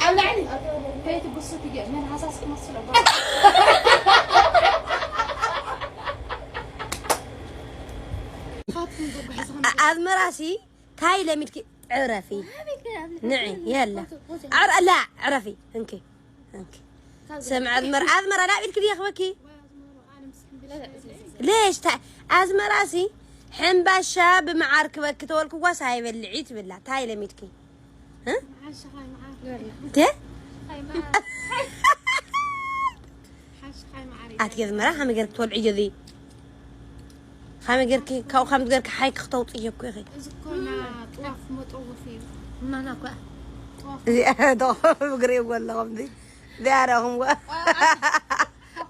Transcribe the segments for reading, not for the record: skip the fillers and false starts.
أولعني بيت قصتي جاء من حساس مصر أذمراسي تاي لميتك عرفي نعي يلا لا عرفي انكي سمع أذمر لا بيتك دي أخوكي ليش أذمراسي حن باشا بمعارك كتولك واساي بالعيت بالله تاي لميتكي ها تي أتكذب مرة خام يقولك تول عجذي خام يقولك كاو خام يقولك حيك خطوط إيجاب كذي زكونا طواف مطوفين ما ناكوا هذا بقريب ولا غمدي ذارهم وا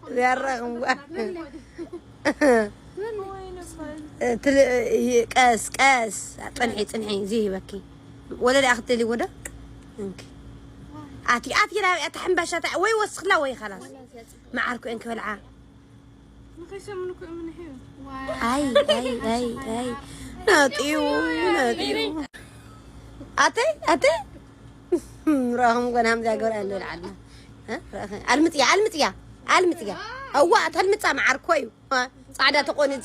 ذارهم وا قاس طنحي زي بكي ولا اللي أخذت لي وده إنك آتي لا تحنبشة وي وسخ لا وي خلاص ما عاركوا إنك والعام أي ناتيو أتي راهم قنام ذا قول أنو العلم ها المتيا هو أتهلمتها مع عاركوي صعدة تقوني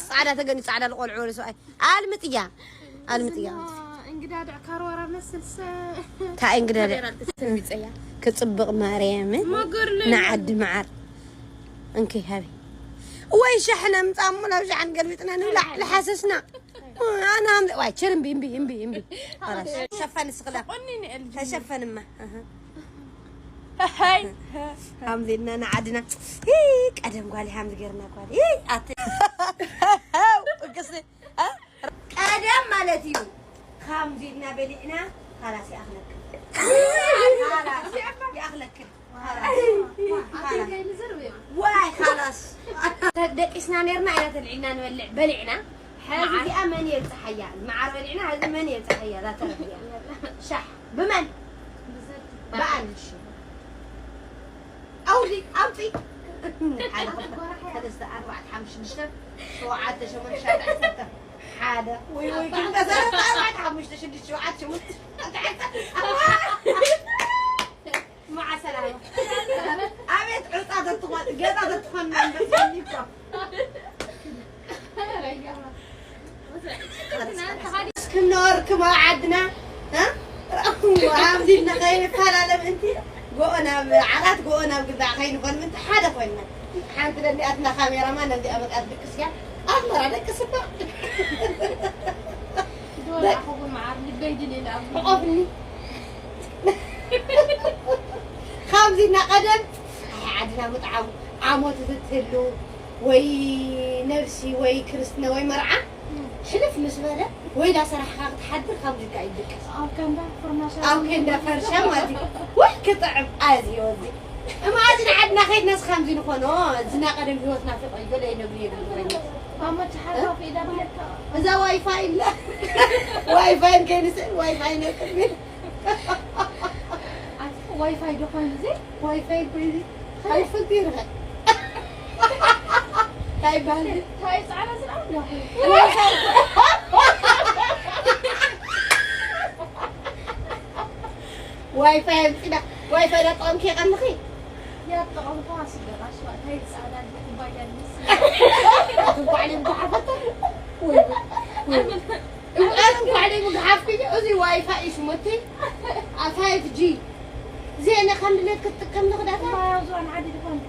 صعدة القول سؤال المتيا انقداد عكارورا مثل تا انقداد كتصبق مريم نعد معر انكي هذه وي شحنا مطمنا وش عن قلبتنا لا لحسسنا انا واي شرم بي خلاص شفن السقلا شفن ما هاي حمدي لنا عدنا هيك ادم قالي حمد غيرنا قالي اتي قصدي ادم مالتيو حمدي لنا بلعنا خلاص يا اخلك خلاص يا اخلك واي خلاص دقسنا نيرنا عينات العنا نولع بلعنا هذه من يلتحيا مع بلعنا هذا من يلتحيا لا ترى شح بمن بانش أولي أوتي هذا الساعة 4 حمش نشتر سواعات شمن شارع ستة حادة وي كنت أسأل 4 حمش تشد السواعات شمن مع سلامة أبيت عطادة تخون قطادة تخون من بس ينيكم كم نورك ما عدنا ها وعامدين نخيف هلا لم انتي قونا عادات قونا بقطع خين فن من حدا فينا حانت اللي أتنا كاميرا ما ندي أبد أدرك سيا أمر عليك سبا دول أخوه معارني بيدني لا أقفني خامزين قدم عادنا مطعم عمود تتهلو وي نفسي وي كريستنا وي مرعى حلف مسمله ويدا صراحة تحدر خامزين قايدك أو كندا فرشة مادي وحكي عادي ودي ما عادنا عدنا خير ناس خامزين خونو زنا قدم بيوتنا في قيقول أي نبري ماما تحرك في دمك إذا واي فاي لا واي فاي كان يصير واي فاي نكمل واي فاي دخان زي واي فاي بريدي هاي فطيرها هاي بالي هاي على زرع واي فاي كده واي فاي ده طعم كي قنخي يا طعم فاسد الأشواء هاي سعادة بكوباية النسي وبعدين مقحفة وأنا وبعدين مقحف كده أزي واي فاي شو متي 5G زين خلنا لك كم نقدر ما يوزون عادي دفن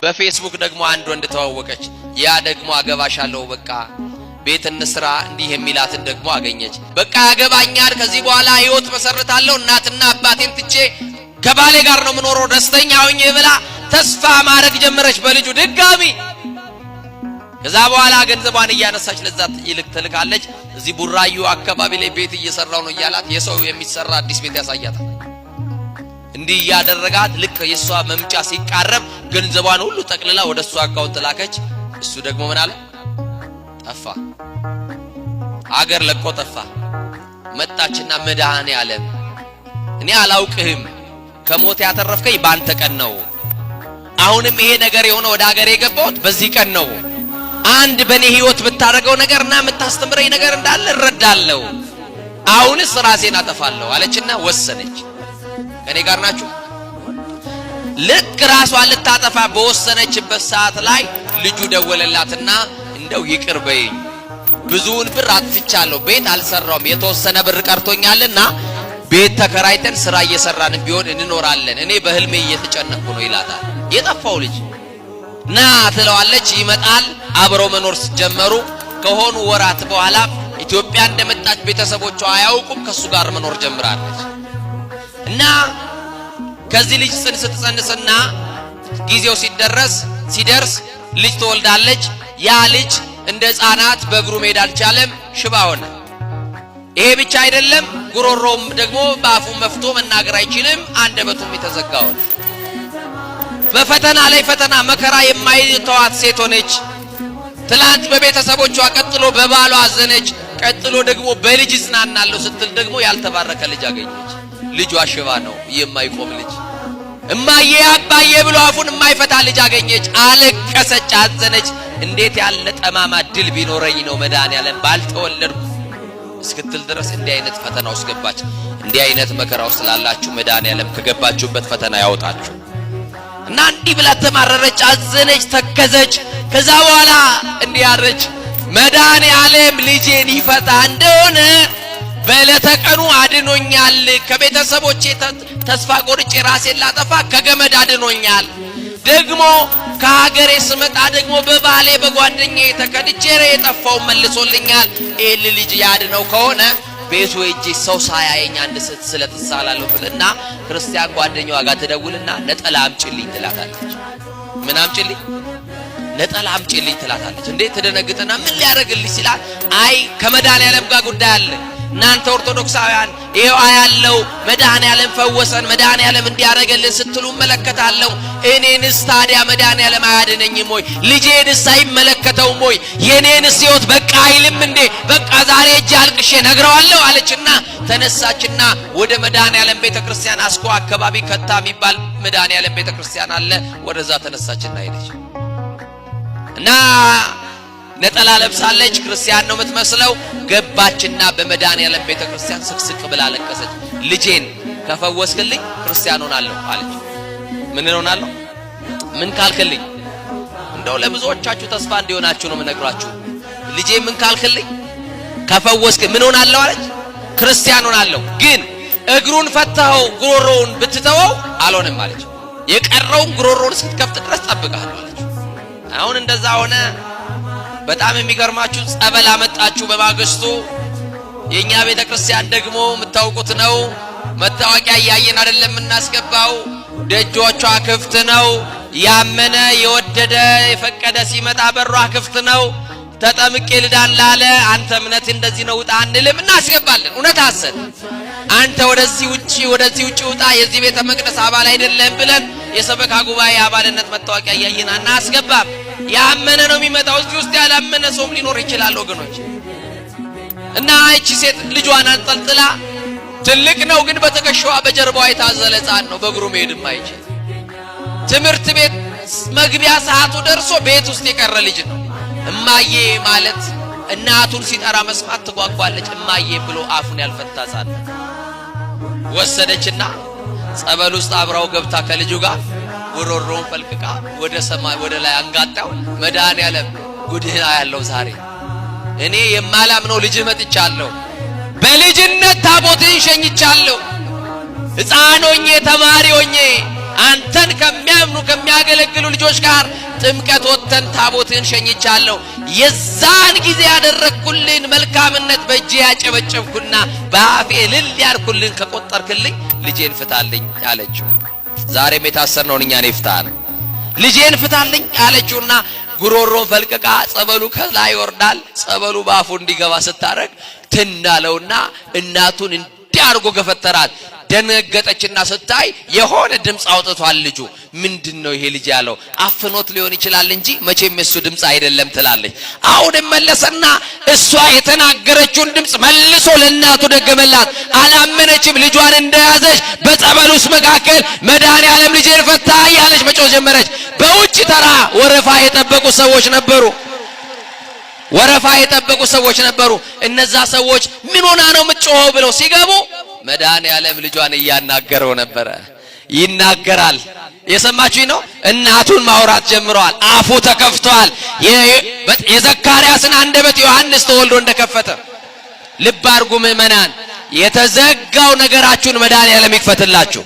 በፌስቡክ ደግሞ አንድ ወንድ ተዋወቀች። ያ ደግሞ አገባሻለሁ በቃ ቤት እንስራ እንዲህ የሚላትን ደግሞ አገኘች። በቃ ያገባኛል ከዚህ በኋላ ህይወት መሰረታለሁ እናትና አባቴን ትቼ ከባሌ ጋር ነው የምኖረው ደስተኛ ሆኜ ብላ ተስፋ ማድረግ ጀመረች በልጁ ድጋሚ። ከዛ በኋላ ገንዘቧን እያነሳች ለዛ ይልክ ትልካለች። እዚህ ቡራዩ አካባቢ ላይ ቤት እየሰራው ነው እያላት የሰው የሚሰራ አዲስ ቤት ያሳያታል። እንዲህ ያደረጋት ልክ የሷ መምጫ ሲቃረብ ገንዘቧን ሁሉ ጠቅልላ ወደሷ አካውንት ላከች። እሱ ደግሞ ምን አለ? ጠፋ። አገር ለቆ ጠፋ። መጣችና መድኃኔ ዓለም እኔ አላውቅህም ከሞት ያተረፍከኝ ባንተ ቀን ነው። አሁንም ይሄ ነገር የሆነ ወደ አገር የገባሁት በዚህ ቀን ነው። አንድ በኔ ህይወት ብታረገው ነገርና የምታስተምረኝ ነገር እንዳለ እረዳለሁ። አሁንስ ራሴን አጠፋለሁ አለችና ወሰነች። ከኔ ጋር ናችሁ? ልክ ራሷን ልታጠፋ በወሰነችበት ሰዓት ላይ ልጁ ደወለላትና እንደው ይቅር በይኝ ብዙውን ብር አጥፍቻለሁ ቤት አልሰራውም የተወሰነ ብር ቀርቶኛልና ቤት ተከራይተን ስራ እየሰራን ቢሆን እንኖራለን እኔ በህልሜ እየተጨነቅኩ ነው ይላታል። የጠፋው ልጅ ና ትለዋለች። ይመጣል። አብረው መኖር ጀመሩ። ከሆኑ ወራት በኋላ ኢትዮጵያ እንደመጣች ቤተሰቦቿ አያውቁም። ከሱ ጋር መኖር ጀምራለች። እና ከዚህ ልጅ ጽንስ ትጸንስና ጊዜው ሲደርስ ልጅ ትወልዳለች። ያ ልጅ እንደ ሕፃናት በእግሩ መሄድ አልቻለም፣ ሽባ ሆነ። ይሄ ብቻ አይደለም፣ ጉሮሮም ደግሞ በአፉ መፍቶ መናገር አይችልም፣ አንደበቱም የተዘጋ ሆነ። በፈተና ላይ ፈተና መከራ የማይተዋት ሴት ሆነች። ትላንት በቤተሰቦቿ ቀጥሎ በባሏ አዘነች። ቀጥሎ ደግሞ በልጅ ጽናናለሁ ስትል ደግሞ ያልተባረከ ልጅ አገኘች። ልጇ ሽባ ነው፣ የማይቆም ልጅ። እማዬ አባዬ ብሎ አፉን የማይፈታ ልጅ አገኘች። አለቀሰች፣ አዘነች። እንዴት ያለ ጠማማ ድል ቢኖረኝ ነው መድኃኒዓለም ባልተወለድኩ እስክትል ድረስ እንዲህ አይነት ፈተና ውስጥ ገባች። እንዲህ አይነት መከራ ውስጥ ላላችሁ መድኃኒዓለም ከገባችሁበት ፈተና ያወጣችሁ እና እንዲህ ብላ ተማረረች፣ አዘነች፣ ተከዘች። ከዛ በኋላ እንዲህ አለች፣ መድኃኒዓለም ልጄን ይፈታ እንደሆነ በዕለተ ቀኑ አድኖኛል። ከቤተሰቦቼ ተስፋ ቆርጬ ራሴን ላጠፋ ከገመድ አድኖኛል። ደግሞ ከሀገሬ ስመጣ ደግሞ በባሌ በጓደኛዬ ተከድቼ የጠፋው መልሶልኛል። ይሄን ልጅ ያድነው ከሆነ ቤቱ ሄጄ ሰው ሳያየኝ አንድ ስለት ሳላለሁ ትልና ክርስቲያን ጓደኛዋ ጋር ትደውልና ነጠላ አምጪልኝ ትላታለች። ምን አምጪልኝ? ነጠላ አምጪልኝ ትላታለች። እንዴት ተደነግጠና ምን ሊያደርግልኝ ሲላት አይ ከመድኃኒዓለም ጋር ጉዳይ አለ። እናንተ ኦርቶዶክሳውያን ይሄው አያለው መድኃኒዓለም ፈወሰን መድኃኒዓለም እንዲያረጋልን ስትሉ መለከታለሁ። እኔንስ ታዲያ መድኃኒዓለም አያድነኝም ወይ? ልጄንስ አይመለከተውም ወይ? የኔንስ ሕይወት በቃ አይልም እንዴ? በቃ ዛሬ እጅ አልቅሼ ነግረዋለሁ አለችና ተነሳችና ወደ መድኃኒዓለም ቤተክርስቲያን አስኮ አካባቢ ከታ የሚባል መድኃኒዓለም ቤተክርስቲያን አለ። ወደዛ ተነሳችና ሄደች እና ነጠላ ለብሳለች። ክርስቲያን ነው የምትመስለው። ገባችና በመድኃኒዓለም ቤተክርስቲያን ስቅስቅ ብላ አለቀሰች። ልጄን ከፈወስክልኝ ክርስቲያን ሆናለሁ አለች። ምን ሆናለሁ? ምን ካልክልኝ? እንደው ለብዙዎቻችሁ ተስፋ እንዲሆናችሁ ነው የምነግራችሁ። ልጄ ምን ካልክልኝ ከፈወስክ ምን ሆናለሁ አለች። ክርስቲያን ሆናለሁ። ግን እግሩን ፈታው ጉሮሮውን ብትተወው አልሆነም አለች። የቀረውን ጉሮሮውን እስክትከፍት ድረስ ጠብቃለሁ አለች። አሁን እንደዛ ሆነ። በጣም የሚገርማችሁ ጸበል አመጣችሁ በማግስቱ። የኛ ቤተክርስቲያን ደግሞ የምታውቁት ነው። መታወቂያ ያያየን አይደለም እናስገባው። ደጆቿ ክፍት ነው። ያመነ የወደደ የፈቀደ ሲመጣ በሯ ክፍት ነው። ተጠምቄ ልዳን ላለ አንተ እምነት እንደዚህ ነው ውጣ አንልም፣ እናስገባለን። እውነት አሰን አንተ ወደዚህ ውጪ ውጣ የዚህ ቤተ መቅደስ አባል አይደለም ብለን የሰበካ ጉባኤ አባልነት መታወቂያ ያያየን እናስገባም። ያመነ ነው የሚመጣው። እዚህ ውስጥ ያላመነ ሰውም ሊኖር ይችላል ወገኖች። እና እቺ ሴት ልጇን አንጠልጥላ ትልቅ ነው ግን በትከሻዋ በጀርባዋ የታዘለ ሕፃን ነው፣ በእግሩ መሄድም አይችል። ትምህርት ቤት መግቢያ ሰዓቱ ደርሶ ቤት ውስጥ የቀረ ልጅ ነው። እማዬ ማለት እናቱን ሲጠራ መስማት ትጓጓለች። እማዬ ብሎ አፉን ያልፈታ ሕፃን ወሰደችና ጸበል ውስጥ አብራው ገብታ ከልጁ ጋር ጉሮሮውን ፈልቅቃ ወደ ሰማይ ወደ ላይ አንጋጣው። መድኃኒዓለም ጉድህና ያለው ዛሬ እኔ የማላምነው ልጅ መጥቻለሁ። በልጅነት ታቦትን ሸኝቻለሁ። ሕፃን ሆኜ ተማሪ ሆኜ አንተን ከሚያምኑ ከሚያገለግሉ ልጆች ጋር ጥምቀት ወጥተን ታቦትን ሸኝቻለሁ። የዛን ጊዜ ያደረግኩልን መልካምነት በእጄ ያጨበጨብኩና በአፌ እልል ያልኩልን ከቆጠርክልኝ ልጄን ፍታልኝ አለችው። ዛሬም የታሰርነውን እኛን ይፍታል። ልጄን ፍታልኝ አለችውና ጉሮሮን ፈልቅቃ ጸበሉ ከላይ ይወርዳል። ጸበሉ ባፉ እንዲገባ ስታረግ ትናለውና እናቱን እንዲያርጎ ገፈተራት። ደነገጠችና ስታይ የሆነ ድምጽ አውጥቷል ልጁ። ምንድነው ይሄ ልጅ ያለው? አፍኖት ሊሆን ይችላል እንጂ መቼም እሱ ድምጽ አይደለም ትላለች። አሁን መለሰና እሷ የተናገረችውን ድምጽ መልሶ ለእናቱ ደገመላት። አላመነችም። ልጇን እንደያዘች በጸበሉስ መካከል መድኃኒዓለም ልጄን ፈታ ያለች መጮህ ጀመረች። በውጭ ተራ ወረፋ የጠበቁ ሰዎች ነበሩ። እነዛ ሰዎች ምን ሆና ነው የምትጮኸው ብለው ሲገቡ መድኃኒዓለም ልጇን እያናገረው ነበረ። ይናገራል። የሰማችሁኝ ነው። እናቱን ማውራት ጀምረዋል። አፉ ተከፍቷል። የዘካርያስን አንደበት ዮሐንስ ተወልዶ እንደከፈተ ልብ አድርጉ ምእመናን። የተዘጋው ነገራችሁን መድኃኒዓለም ይክፈትላችሁ።